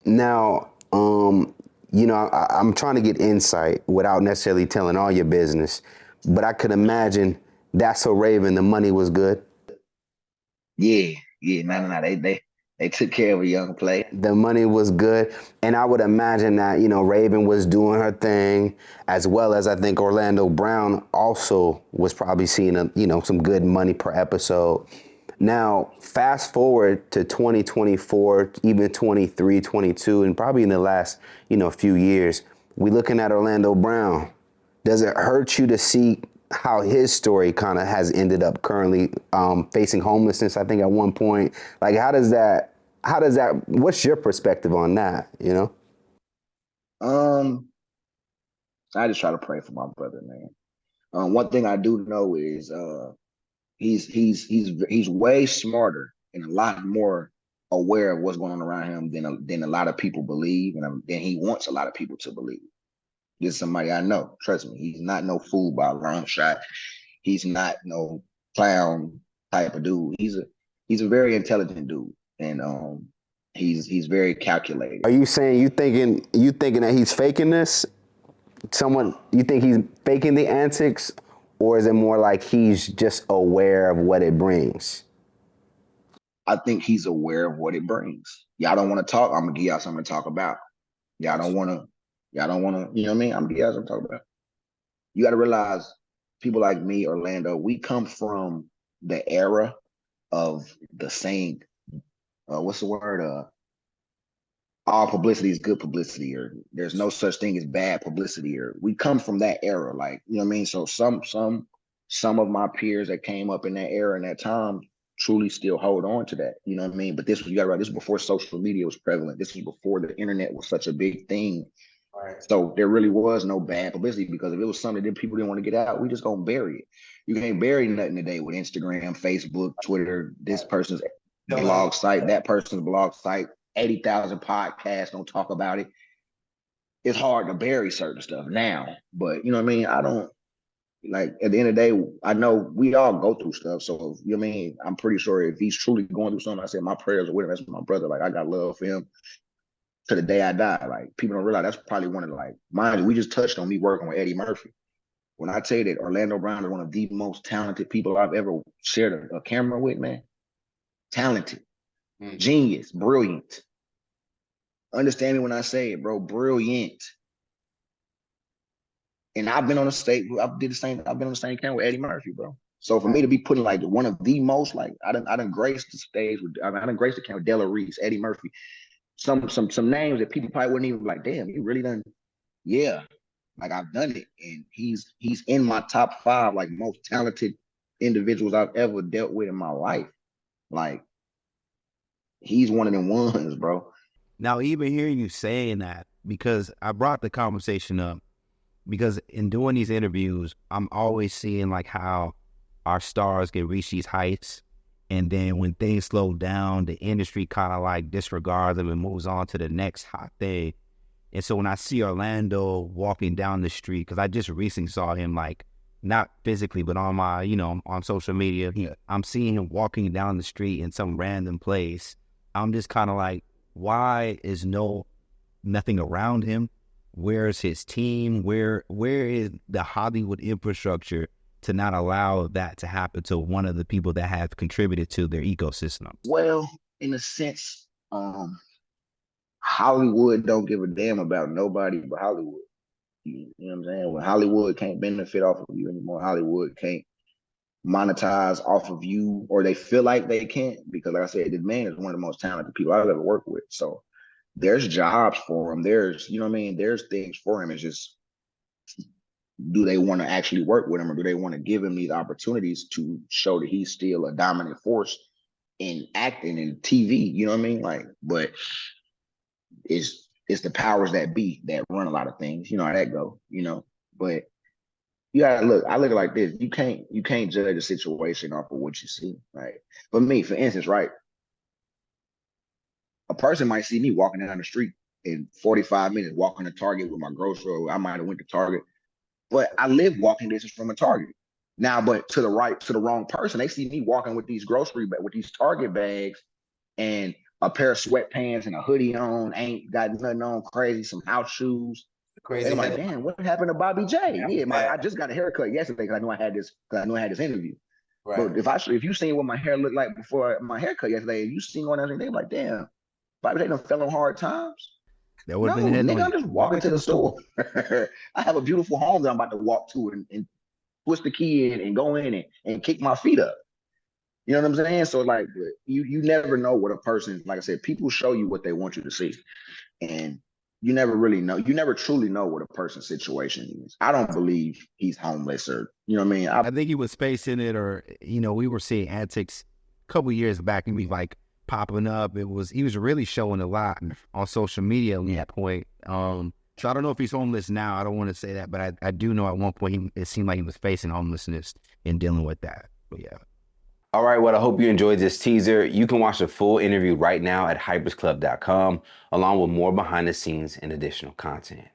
Now, I'm trying to get insight without necessarily telling all your business, but I could imagine That's So Raven, the money was good. Yeah, yeah, no. They took care of a young player. The money was good, and I would imagine that Raven was doing her thing, as well as I think Orlando Brown also was probably seeing some good money per episode. Now, fast forward to 2024, even 23, 22, and probably in the last few years, we looking at Orlando Brown. Does it hurt you to see how his story kind of has ended up currently facing homelessness? I think at one point, like what's your perspective on that, Um, I just try to pray for my brother, man. One thing I do know is he's way smarter and a lot more aware of what's going on around him than a lot of people believe, and than he wants a lot of people to believe. This is somebody I know. Trust me, he's not no fool by a long shot. He's not no clown type of dude. He's a very intelligent dude, and he's very calculated. Are you saying you thinking that he's faking this? Someone You think he's faking the antics, or is it more like he's just aware of what it brings? I think he's aware of what it brings. Y'all don't want to talk. I'm gonna give y'all something to talk about. Y'all don't want to. Y'all don't want to. You know what I mean? I'm gonna give y'all something to talk about. You got to realize, people like me, Orlando, we come from the era of the saying, what's the word? All publicity is good publicity, or there's no such thing as bad publicity, or we come from that era, like, you know what I mean? So some of my peers that came up in that era and that time truly still hold on to that, you know what I mean? But this was, you got right, this was before social media was prevalent. This was before the internet was such a big thing. Right. So there really was no bad publicity, because if it was something that people didn't want to get out, we just gonna bury it. You can't bury nothing today with Instagram, Facebook, Twitter, this person's blog site, that person's blog site, 80,000 podcasts don't talk about it. It's hard to bury certain stuff now, but you know what I mean? I don't, like, at the end of the day, I know we all go through stuff. So, you know what I mean? I'm pretty sure if he's truly going through something, I said my prayers are with him. That's my brother. Like, I got love for him to the day I die. Like, people don't realize that's probably one of the, like, mind you, we just touched on me working with Eddie Murphy. When I tell you that Orlando Brown is one of the most talented people I've ever shared a camera with, man. Talented, genius, brilliant. Understand me when I say it, bro. Brilliant. And I've been on the stage. I did the same. I've been on the same camera with Eddie Murphy, bro. So for me to be putting like one of the most, like, I done graced the stage with, I done graced the camera with Della Reese, Eddie Murphy, some names that people probably wouldn't even be like, damn, you really done, yeah, like, I've done it, and he's in my top five, like, most talented individuals I've ever dealt with in my life. Like, he's one of them ones, bro. Now, even hearing you saying that, because I brought the conversation up, because in doing these interviews, I'm always seeing like how our stars can reach these heights, and then when things slow down, the industry kind of like disregards them and moves on to the next hot thing. And so when I see Orlando walking down the street, because I just recently saw him, like, not physically, but on my, on social media, I'm seeing him walking down the street in some random place. I'm just kind of like, why is nothing around him? Where's his team? Where is the Hollywood infrastructure to not allow that to happen to one of the people that have contributed to their ecosystem? Well, in a sense, Hollywood don't give a damn about nobody but Hollywood. You know what I'm saying? When Hollywood can't benefit off of you anymore, Hollywood can't monetize off of you, or they feel like they can't, because, like I said, this man is one of the most talented people I've ever worked with. So there's jobs for him. There's, you know what I mean? There's things for him. It's just, do they want to actually work with him, or do they want to give him these opportunities to show that he's still a dominant force in acting and TV? You know what I mean? Like, but it's the powers that be that run a lot of things. You know how that go, But you gotta look. I look at it like this. You can't judge a situation off of what you see, right? But me, for instance, right, a person might see me walking down the street in 45 minutes, walking to Target with my grocery, or I might have went to Target, but I live walking distance from a Target. Now, but to the wrong person, they see me walking with these Target bags, and a pair of sweatpants and a hoodie on, ain't got nothing on crazy, some house shoes. Crazy. And I'm like, damn, what happened to Bobb'e J? Yeah, I just got a haircut yesterday because I knew I had this interview. Right. But if you seen what my hair looked like before my haircut yesterday, you seen on everything, they like, damn, Bobb'e J done fell on hard times. That No, nigga, I'm just walking to the store. I have a beautiful home that I'm about to walk to and twist the key in and go in and kick my feet up. You know what I'm saying? So like, you never know what a person, like I said, people show you what they want you to see. And you never really know. You never truly know what a person's situation is. I don't believe he's homeless or, you know what I mean? I think he was facing it, or, you know, we were seeing antics a couple years back and be like popping up. He was really showing a lot on social media at that point. So I don't know if he's homeless now. I don't want to say that, but I do know at one point it seemed like he was facing homelessness and dealing with that. But yeah. All right, well, I hope you enjoyed this teaser. You can watch the full interview right now at hypersclub.com, along with more behind the scenes and additional content.